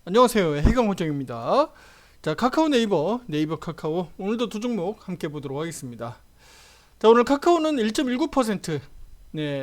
안녕하세요. 해경호정입니다. 자, 카카오 네이버 카카오 오늘도 두 종목 함께 보도록 하겠습니다. 자, 오늘 카카오는 1.19%,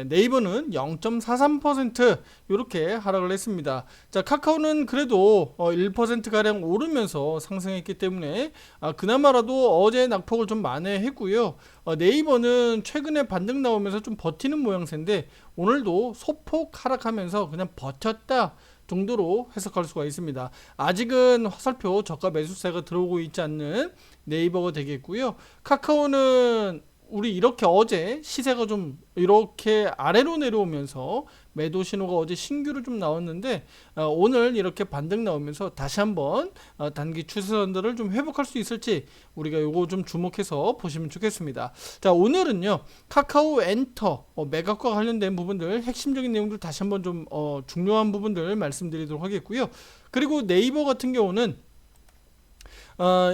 네이버는 0.43% 이렇게 하락을 했습니다. 자, 카카오는 그래도 1% 가량 오르면서 상승했기 때문에 그나마라도 어제 낙폭을 좀 만회했고요. 네이버는 최근에 반등 나오면서 좀 버티는 모양새인데 오늘도 소폭 하락하면서 그냥 버텼다 정도로 해석할 수가 있습니다. 아직은 화살표 저가 매수세가 들어오고 있지 않는 네이버가 되겠고요. 카카오는 우리 이렇게 어제 시세가 좀 이렇게 아래로 내려오면서 매도 신호가 어제 신규로 좀 나왔는데 오늘 이렇게 반등 나오면서 다시 한번 단기 추세선들을 좀 회복할 수 있을지 우리가 요거 좀 주목해서 보시면 좋겠습니다. 자, 오늘은요 카카오 엔터 매각과 관련된 부분들 핵심적인 내용들 다시 한번 좀 중요한 부분들 말씀드리도록 하겠고요. 그리고 네이버 같은 경우는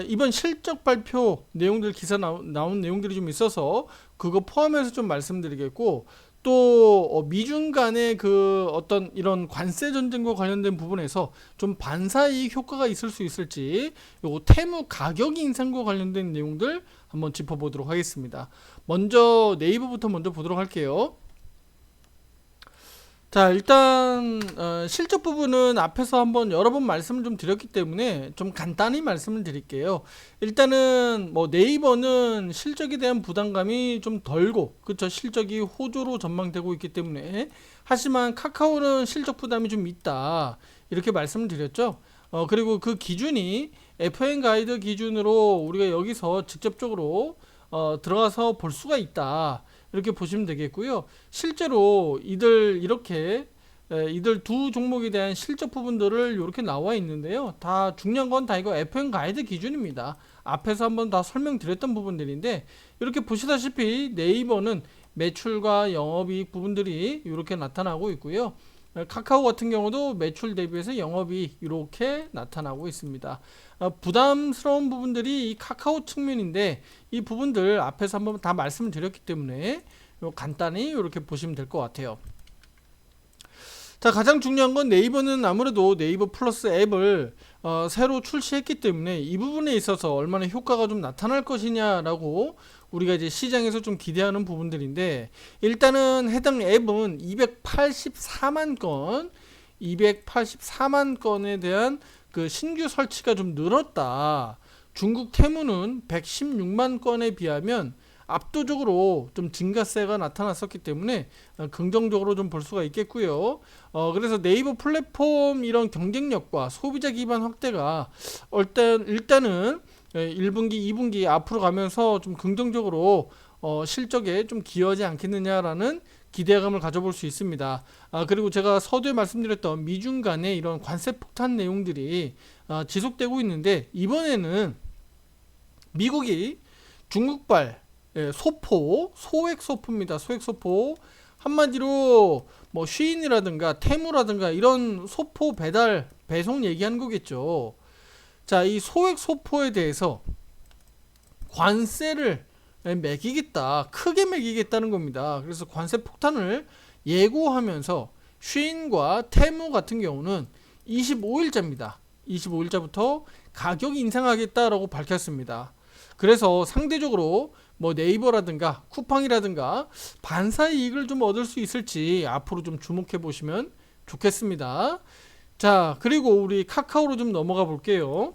이번 실적 발표 내용들 기사 나온 내용들이 좀 있어서 그거 포함해서 좀 말씀드리겠고 또 미중 간의 그 어떤 이런 관세 전쟁과 관련된 부분에서 좀 반사이익 효과가 있을 수 있을지 요거 테무 가격 인상과 관련된 내용들 한번 짚어보도록 하겠습니다. 먼저 네이버부터 먼저 보도록 할게요. 자, 일단 실적 부분은 앞에서 한번 여러 번 말씀을 좀 드렸기 때문에 좀 간단히 말씀을 드릴게요. 일단은 뭐 네이버는 실적에 대한 부담감이 좀 덜고, 그쵸, 실적이 호조로 전망되고 있기 때문에. 하지만 카카오는 실적 부담이 좀 있다 이렇게 말씀을 드렸죠. 그리고 그 기준이 FN 가이드 기준으로 우리가 여기서 직접적으로 들어가서 볼 수가 있다 이렇게 보시면 되겠고요. 실제로 이들 두 종목에 대한 실적 부분들을 이렇게 나와 있는데요. 다 중요한 건 다 이거 FN 가이드 기준입니다. 앞에서 한번 다 설명드렸던 부분들인데 이렇게 보시다시피 네이버는 매출과 영업이익 부분들이 이렇게 나타나고 있고요. 카카오 같은 경우도 매출 대비해서 영업이익 이렇게 나타나고 있습니다. 부담스러운 부분들이 이 카카오 측면인데 이 부분들 앞에서 한번 다 말씀을 드렸기 때문에 간단히 이렇게 보시면 될 것 같아요. 자, 가장 중요한 건 네이버는 아무래도 네이버 플러스 앱을 새로 출시했기 때문에 이 부분에 있어서 얼마나 효과가 좀 나타날 것이냐라고 우리가 이제 시장에서 좀 기대하는 부분들인데 일단은 해당 앱은 284만 건에 대한 그 신규 설치가 좀 늘었다. 중국 테무는 116만 건에 비하면 압도적으로 좀 증가세가 나타났었기 때문에 긍정적으로 좀 볼 수가 있겠고요. 그래서 네이버 플랫폼 이런 경쟁력과 소비자 기반 확대가 일단은 1분기, 2분기 앞으로 가면서 좀 긍정적으로 실적에 좀 기여하지 않겠느냐라는 기대감을 가져볼 수 있습니다. 그리고 제가 서두에 말씀드렸던 미중 간의 이런 관세 폭탄 내용들이 지속되고 있는데 이번에는 미국이 중국발 소액 소포입니다. 소액 소포. 한마디로 뭐 쉬인이라든가 테무라든가 이런 소포 배달 배송 얘기하는 거겠죠. 자, 이 소액 소포에 대해서 관세를 매기겠다, 크게 매기겠다는 겁니다. 그래서 관세 폭탄을 예고하면서 쉬인과 테무 같은 경우는 25일자입니다. 25일자부터 가격 인상하겠다라고 밝혔습니다. 그래서 상대적으로 뭐 네이버라든가 쿠팡이라든가 반사 이익을 좀 얻을 수 있을지 앞으로 좀 주목해 보시면 좋겠습니다. 자, 그리고 우리 카카오로 좀 넘어가 볼게요.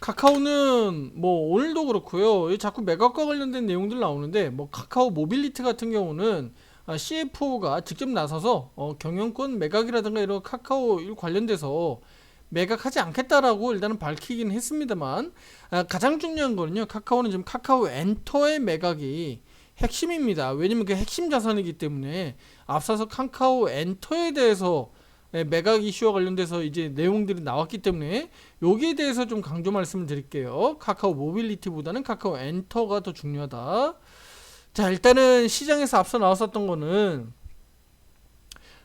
카카오는 뭐 오늘도 그렇고요. 자꾸 매각과 관련된 내용들 나오는데 뭐 카카오 모빌리티 같은 경우는 CFO가 직접 나서서 경영권 매각이라든가 이런 카카오 관련돼서 매각하지 않겠다라고 일단은 밝히긴 했습니다만 가장 중요한 거는요. 카카오는 지금 카카오 엔터의 매각이 핵심입니다. 왜냐면 그 핵심 자산이기 때문에 앞서서 카카오 엔터에 대해서 매각 이슈와 관련돼서 이제 내용들이 나왔기 때문에 여기에 대해서 좀 강조 말씀을 드릴게요. 카카오 모빌리티보다는 카카오 엔터가 더 중요하다. 자, 일단은 시장에서 앞서 나왔었던 거는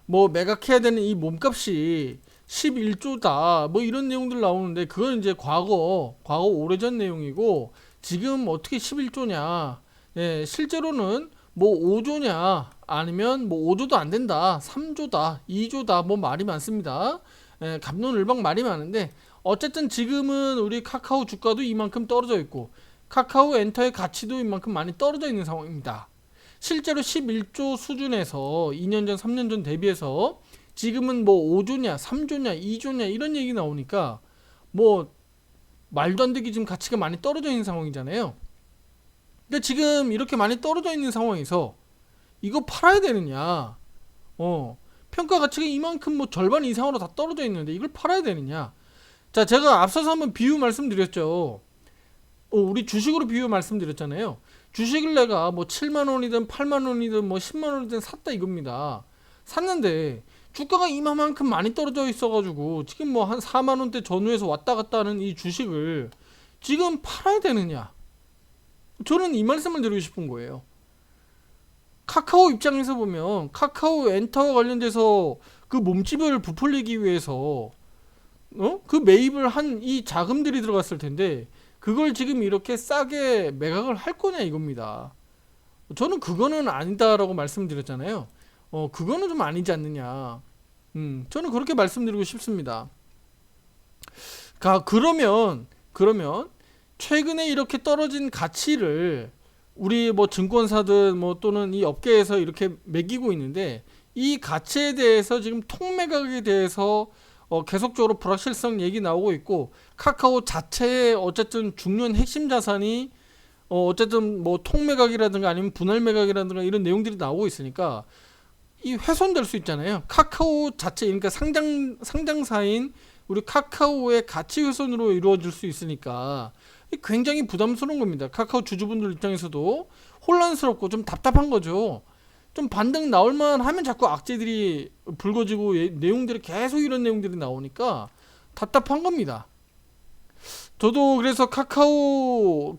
뭐 매각해야 되는 이 몸값이 11조다 뭐 이런 내용들 나오는데 그건 이제 과거 오래전 내용이고 지금 어떻게 11조냐. 실제로는 뭐 5조냐 아니면 뭐 5조도 안 된다, 3조다, 2조다 뭐 말이 많습니다. 갑론을박 말이 많은데 어쨌든 지금은 우리 카카오 주가도 이만큼 떨어져 있고 카카오 엔터의 가치도 이만큼 많이 떨어져 있는 상황입니다. 실제로 11조 수준에서 2년 전, 3년 전 대비해서 지금은 뭐 5조냐, 3조냐, 2조냐 이런 얘기 나오니까 뭐 말도 안 되게 지금 가치가 많이 떨어져 있는 상황이잖아요. 근데 지금 이렇게 많이 떨어져 있는 상황에서 이거 팔아야 되느냐? 평가 가치가 이만큼 뭐 절반 이상으로 다 떨어져 있는데 이걸 팔아야 되느냐? 자, 제가 앞서서 한번 비유 말씀드렸죠. 우리 주식으로 비유 말씀드렸잖아요. 주식을 내가 뭐 7만 원이든 8만 원이든 뭐 10만 원이든 샀다 이겁니다. 샀는데 주가가 이만큼 많이 떨어져 있어가지고 지금 뭐 한 4만 원대 전후에서 왔다 갔다 하는 이 주식을 지금 팔아야 되느냐? 저는 이 말씀을 드리고 싶은 거예요. 카카오 입장에서 보면 카카오 엔터와 관련돼서 그 몸집을 부풀리기 위해서 그 매입을 한 이 자금들이 들어갔을 텐데 그걸 지금 이렇게 싸게 매각을 할 거냐 이겁니다. 저는 그거는 아니다라고 말씀드렸잖아요. 그거는 좀 아니지 않느냐. 저는 그렇게 말씀드리고 싶습니다. 그러면 최근에 이렇게 떨어진 가치를 우리 뭐 증권사든 뭐 또는 이 업계에서 이렇게 매기고 있는데 이 가치에 대해서 지금 통매각에 대해서 계속적으로 불확실성 얘기 나오고 있고 카카오 자체의 어쨌든 중요한 핵심 자산이 어쨌든 뭐 통매각이라든가 아니면 분할 매각이라든가 이런 내용들이 나오고 있으니까 이 훼손될 수 있잖아요. 카카오 자체 그러니까 상장사인 우리 카카오의 가치 훼손으로 이루어질 수 있으니까 굉장히 부담스러운 겁니다. 카카오 주주분들 입장에서도 혼란스럽고 좀 답답한 거죠. 좀 반등 나올만 하면 자꾸 악재들이 불거지고 내용들이 계속 이런 내용들이 나오니까 답답한 겁니다. 저도 그래서 카카오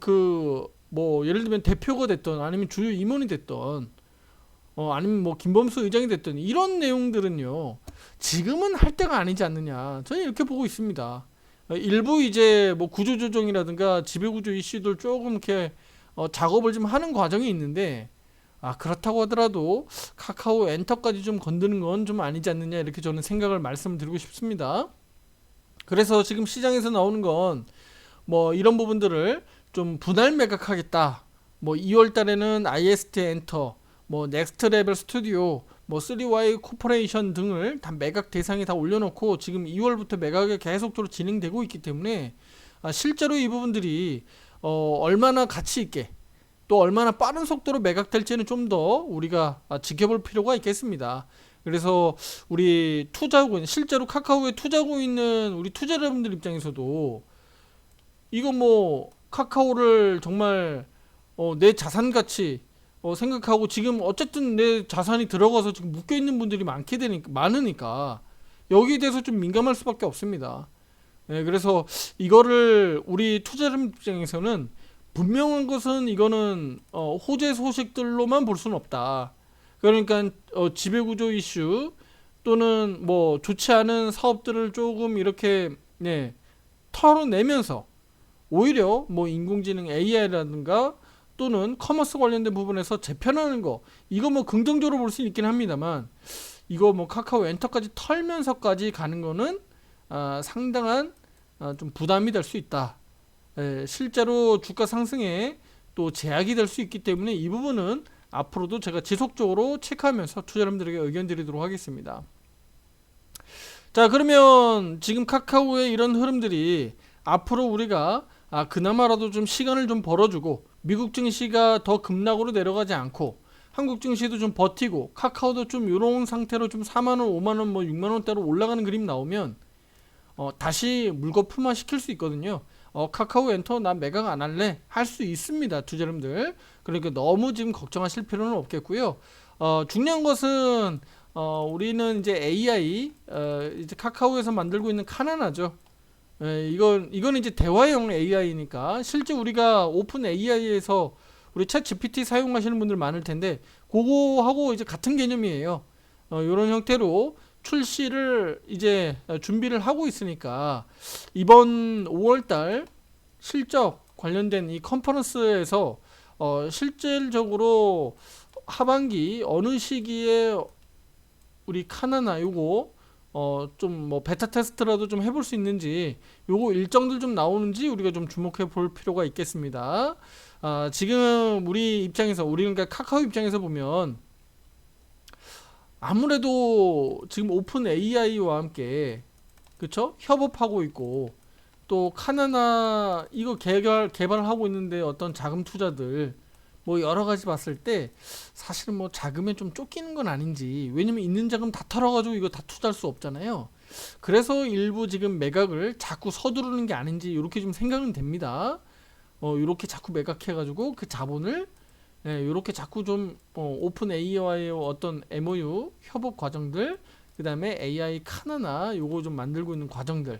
뭐 예를 들면 대표가 됐던 아니면 주요 임원이 됐던 아니면 뭐 김범수 의장이 됐던 이런 내용들은요 지금은 할 때가 아니지 않느냐 저는 이렇게 보고 있습니다. 일부 이제 뭐 구조조정이라든가 지배구조 이슈들 조금 이렇게 작업을 좀 하는 과정이 있는데 그렇다고 하더라도 카카오 엔터까지 좀 건드는 건 좀 아니지 않느냐 이렇게 저는 생각을 말씀드리고 싶습니다. 그래서 지금 시장에서 나오는 건 뭐 이런 부분들을 좀 분할 매각하겠다. 뭐 2월 달에는 IST 엔터, 뭐 넥스트 레벨 스튜디오, 뭐 3Y 코퍼레이션 등을 다 매각 대상에 다 올려놓고 지금 2월부터 매각이 계속적으로 진행되고 있기 때문에 실제로 이 부분들이 얼마나 가치 있게 또 얼마나 빠른 속도로 매각될지는 좀 더 우리가 지켜볼 필요가 있겠습니다. 그래서 우리 투자하고 실제로 카카오에 투자하고 있는 우리 투자자분들 입장에서도 이거 뭐 카카오를 정말 내 자산 가치 생각하고 지금 어쨌든 내 자산이 들어가서 지금 묶여 있는 분들이 많으니까 여기에 대해서 좀 민감할 수밖에 없습니다. 그래서 이거를 우리 투자자 입장에서는 분명한 것은 이거는 호재 소식들로만 볼 수는 없다. 그러니까 지배구조 이슈 또는 뭐 좋지 않은 사업들을 조금 이렇게 털어내면서 오히려 뭐 인공지능 AI라든가 또는 커머스 관련된 부분에서 재편하는 거 이거 뭐 긍정적으로 볼 수 있긴 합니다만 이거 뭐 카카오 엔터까지 털면서까지 가는 거는 상당한 좀 부담이 될 수 있다. 실제로 주가 상승에 또 제약이 될 수 있기 때문에 이 부분은 앞으로도 제가 지속적으로 체크하면서 투자자분들에게 의견 드리도록 하겠습니다. 자, 그러면 지금 카카오의 이런 흐름들이 앞으로 우리가 그나마라도 좀 시간을 좀 벌어주고 미국 증시가 더 급락으로 내려가지 않고 한국 증시도 좀 버티고 카카오도 좀 이런 상태로 좀 4만원, 5만원, 뭐 6만원대로 올라가는 그림 나오면 다시 물거품화 시킬 수 있거든요. 카카오 엔터 나 매각 안 할래 할 수 있습니다, 투자자분들. 그러니까 너무 지금 걱정하실 필요는 없겠고요. 중요한 것은 우리는 이제 AI 이제 카카오에서 만들고 있는 카나나죠. 이건 이제 대화형 AI니까 실제 우리가 오픈 AI에서 우리 챗 GPT 사용하시는 분들 많을 텐데 그거하고 이제 같은 개념이에요. 이런 형태로 출시를 이제 준비를 하고 있으니까 이번 5월달 실적 관련된 이 컨퍼런스에서 실질적으로 하반기 어느 시기에 우리 카나나 요거 좀 뭐 베타 테스트라도 좀 해볼 수 있는지 요거 일정들 좀 나오는지 우리가 좀 주목해 볼 필요가 있겠습니다. 지금 우리 입장에서 우리 그러니까 카카오 입장에서 보면 아무래도 지금 오픈 AI와 함께 그쵸? 협업하고 있고 또 카나나 이거 개발하고 있는데 어떤 자금 투자들 뭐 여러 가지 봤을 때 사실은 뭐 자금에 좀 쫓기는 건 아닌지 왜냐면 있는 자금 다 털어가지고 이거 다 투자할 수 없잖아요. 그래서 일부 지금 매각을 자꾸 서두르는 게 아닌지 이렇게 좀 생각은 됩니다. 이렇게 자꾸 매각해가지고 그 자본을 이렇게 자꾸 좀 오픈 AI와의 어떤 MOU 협업 과정들 그 다음에 AI 카나나 요거 좀 만들고 있는 과정들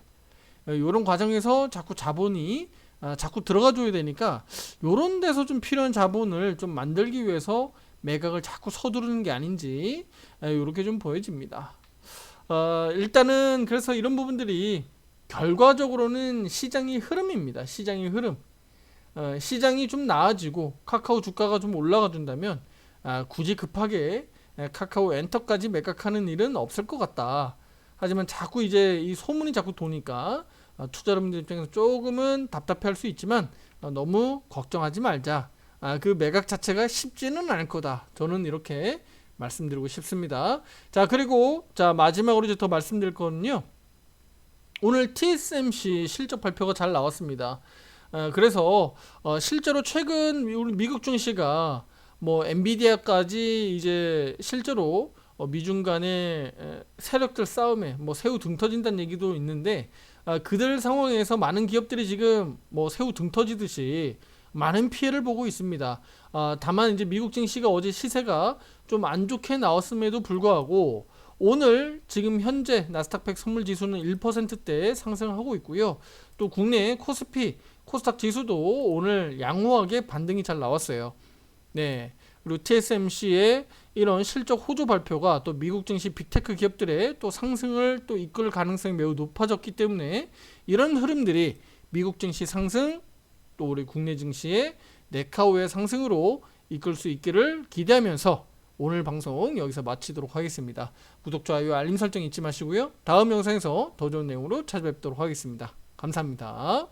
요런 과정에서 자꾸 자본이 자꾸 들어가 줘야 되니까 요런 데서 좀 필요한 자본을 좀 만들기 위해서 매각을 자꾸 서두르는 게 아닌지 요렇게 좀 보여집니다. 일단은 그래서 이런 부분들이 결과적으로는 시장의 흐름입니다. 시장의 흐름. 시장이 좀 나아지고 카카오 주가가 좀 올라가 준다면 굳이 급하게 카카오 엔터까지 매각하는 일은 없을 것 같다. 하지만 자꾸 이제 이 소문이 자꾸 도니까 투자자분들 입장에서 조금은 답답해할 수 있지만 너무 걱정하지 말자. 그 매각 자체가 쉽지는 않을 거다. 저는 이렇게 말씀드리고 싶습니다. 자, 그리고 자 마지막으로 이제 더 말씀드릴 거는요. 오늘 TSMC 실적 발표가 잘 나왔습니다. 그래서 실제로 최근 우리 미국 증시가 뭐 엔비디아까지 이제 실제로 미중 간의 세력들 싸움에 뭐 새우 등 터진다는 얘기도 있는데 그들 상황에서 많은 기업들이 지금 뭐 새우 등 터지듯이 많은 피해를 보고 있습니다. 다만 이제 미국 증시가 어제 시세가 좀 안 좋게 나왔음에도 불구하고 오늘 지금 현재 나스닥100 선물 지수는 1%대 상승하고 있고요. 또 국내 코스피, 코스닥 지수도 오늘 양호하게 반등이 잘 나왔어요. 네. 그리고 TSMC의 이런 실적 호조 발표가 또 미국 증시 빅테크 기업들의 또 상승을 또 이끌 가능성이 매우 높아졌기 때문에 이런 흐름들이 미국 증시 상승 또 우리 국내 증시의 네카오의 상승으로 이끌 수 있기를 기대하면서 오늘 방송 여기서 마치도록 하겠습니다. 구독, 좋아요, 알림 설정 잊지 마시고요. 다음 영상에서 더 좋은 내용으로 찾아뵙도록 하겠습니다. 감사합니다.